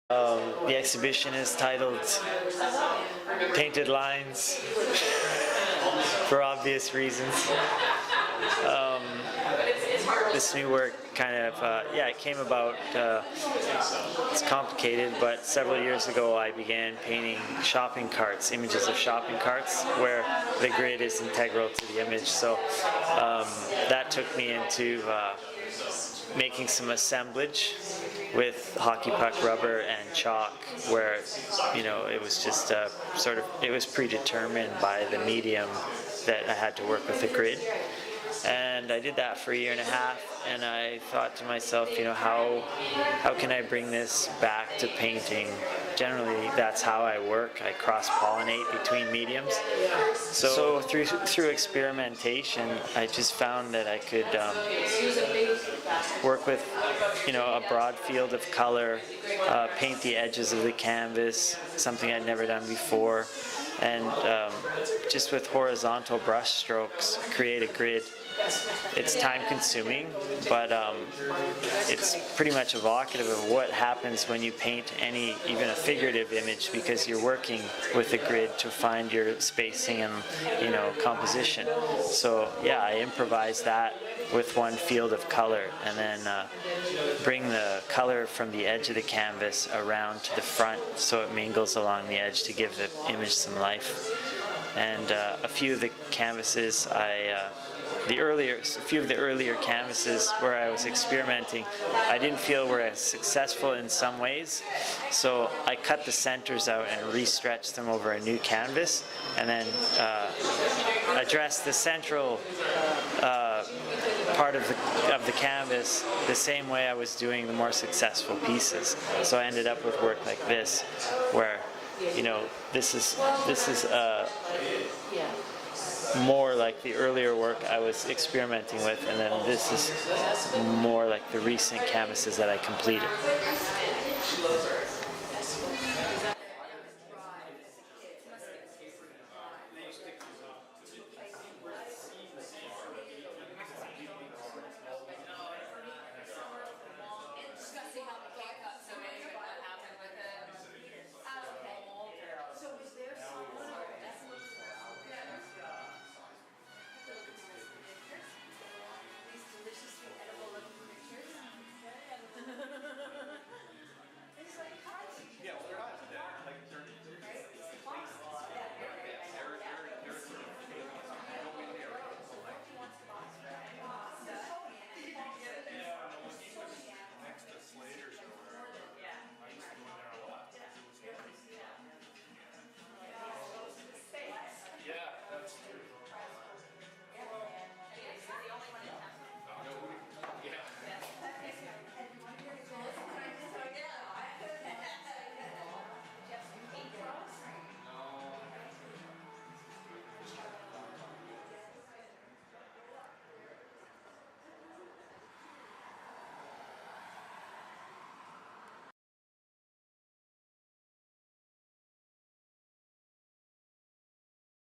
The exhibition is titled Painted Lines for obvious reasons. This new work kind of, it came about, it's complicated, but several years ago I began painting shopping carts, images of shopping carts, where the grid is integral to the image. So that took me into making some assemblage with hockey puck rubber and chalk, where it was just it was predetermined by the medium that I had to work with the grid. And I did that for a year and a half, and I thought to myself, how can I bring this back to painting? Generally, that's how I work. I cross-pollinate between mediums. So through experimentation, I just found that I could work with a broad field of color, paint the edges of the canvas, something I'd never done before, and just with horizontal brush strokes create a grid. It's time-consuming, but it's pretty much evocative of what happens when you paint even a figurative image, because you're working with the grid to find your spacing and composition. So yeah, I improvise that with one field of color, and then bring the color from the edge of the canvas around to the front so it mingles along the edge to give the image some life. And a few of the canvases a few of the earlier canvases where I was experimenting, I didn't feel were as successful in some ways, so I cut the centers out and re-stretched them over a new canvas, and then addressed the central part of the canvas the same way I was doing the more successful pieces. So I ended up with work like this, where this is more like the earlier work I was experimenting with, and then this is more like the recent canvases that I completed.